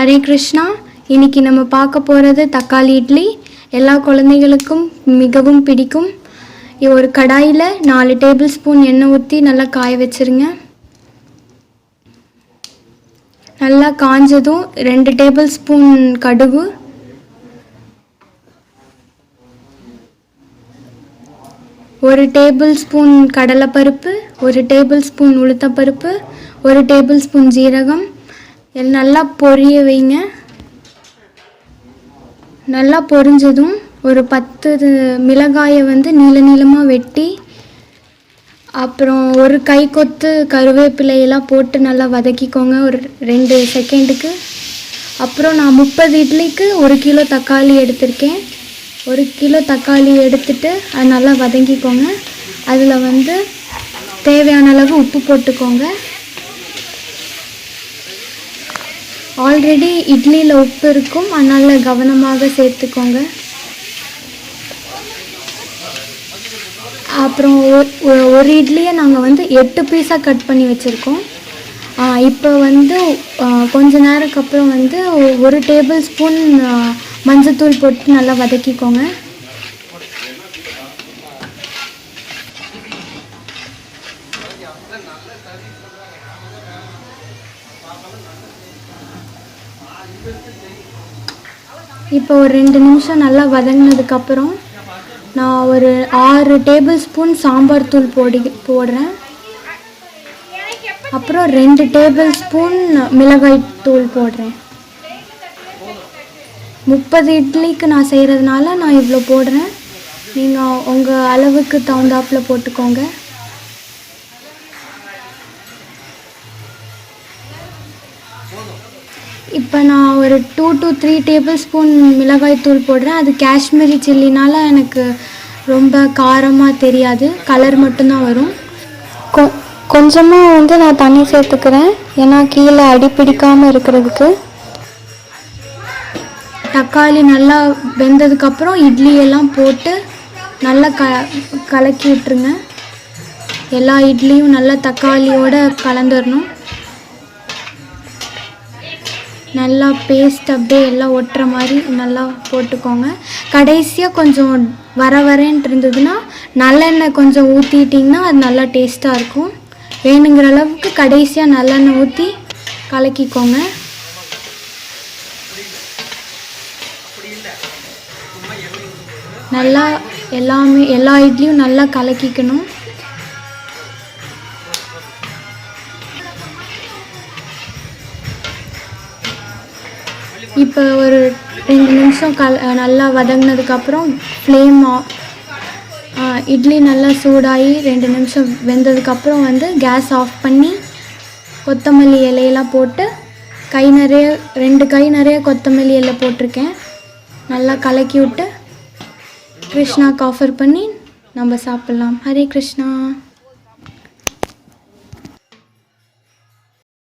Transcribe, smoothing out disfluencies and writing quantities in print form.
ஹரே கிருஷ்ணா. இன்னைக்கு நம்ம பார்க்க போகிறது தக்காளி இட்லி. எல்லா குழந்தைகளுக்கும் மிகவும் பிடிக்கும். ஒரு கடாயில் 4 டேபிள் ஸ்பூன் எண்ணெய் ஊற்றி நல்லா காய வச்சுருங்க. நல்லா காஞ்சதும் 2 டேபிள் ஸ்பூன் கடுகு, 1 டேபிள் ஸ்பூன் கடலைப்பருப்பு, 1 டேபிள் ஸ்பூன் உளுத்தப்பருப்பு, 1 டேபிள் ஸ்பூன் ஜீரகம் நல்லா பொரிய வைங்க. நல்லா பொரிஞ்சதும் ஒரு 10 மிளகாயை நீளமாக வெட்டி, அப்புறம் ஒரு கை கொத்து கருவேப்பிலையெல்லாம் போட்டு நல்லா வதக்கிக்கோங்க ஒரு 2 செகண்டுக்கு. அப்புறம் நான் 30 இட்லிக்கு 1 கிலோ தக்காளி எடுத்திருக்கேன். 1 கிலோ தக்காளி எடுத்துட்டு அது நல்லா வதங்கிக்கோங்க. அதில் தேவையான அளவு உப்பு போட்டுக்கோங்க. ஆல்ரெடி இட்லியில் உப்பு இருக்கும், அதனால் கவனமாக சேர்த்துக்கோங்க. அப்புறம் ஒரு இட்லியை நாங்கள் 8 பீஸாக கட் பண்ணி வச்சுருக்கோம். இப்போ கொஞ்ச நேரத்துக்கு அப்புறம் 1 டேபிள் ஸ்பூன் மஞ்சத்தூள் போட்டு நல்லா வதக்கிக்கோங்க. இப்போ ஒரு 2 நிமிஷம் நல்லா வதங்கினதுக்கப்புறம் நான் ஒரு 6 டேபிள் ஸ்பூன் சாம்பார் தூள் போடுறேன். அப்புறம் 2 டேபிள் ஸ்பூன் மிளகாய் தூள் போடுறேன். 30 இட்லிக்கு நான் செய்கிறதுனால நான் இவ்வளோ போடுறேன். நீங்கள் உங்கள் அளவுக்கு தகுந்தாப்பில் போட்டுக்கோங்க. இப்போ நான் ஒரு 2 to 3 டேபிள் ஸ்பூன் மிளகாய் தூள் போடுறேன். அது காஷ்மீரி சில்லினால எனக்கு ரொம்ப காரமாக தெரியாது, கலர் மட்டும்தான் வரும். கொஞ்சமாக நான் தண்ணி சேர்த்துக்கிறேன், ஏன்னா கீழே அடி பிடிக்காமல் இருக்கிறதுக்கு. தக்காளி நல்லா வெந்ததுக்கப்புறம் இட்லியெல்லாம் போட்டு நல்லா கலக்கி விட்டுருங்க. எல்லா இட்லியும் நல்லா தக்காளியோடு கலந்துடணும். நல்லா பேஸ்ட் அப்படியே எல்லாம் ஒட்டுற மாதிரி நல்லா போட்டுக்கோங்க. கடைசியாக கொஞ்சம் வரேன்ட்டு இருந்ததுன்னா நல்லெண்ணெய் கொஞ்சம் ஊற்றிட்டிங்கன்னா அது நல்லா டேஸ்ட்டாக இருக்கும். வேணுங்கிற அளவுக்கு கடைசியாக நல்லெண்ணெய் ஊற்றி கலக்கிக்கோங்க. நல்லா எல்லா இட்லியும் நல்லா கலக்கிக்கணும். இப்போ ஒரு 2 நிமிஷம் நல்லா வதங்கினதுக்கப்புறம் இட்லி நல்லா சூடாகி 2 நிமிஷம் வெந்ததுக்கப்புறம் கேஸ் ஆஃப் பண்ணி கொத்தமல்லி இலையெல்லாம் போட்டு 2 கை நிறைய கொத்தமல்லி இலை போட்டிருக்கேன். நல்லா கலக்கி விட்டு கிருஷ்ணாக்கு ஆஃபர் பண்ணி நம்ம சாப்பிட்லாம். ஹரே கிருஷ்ணா.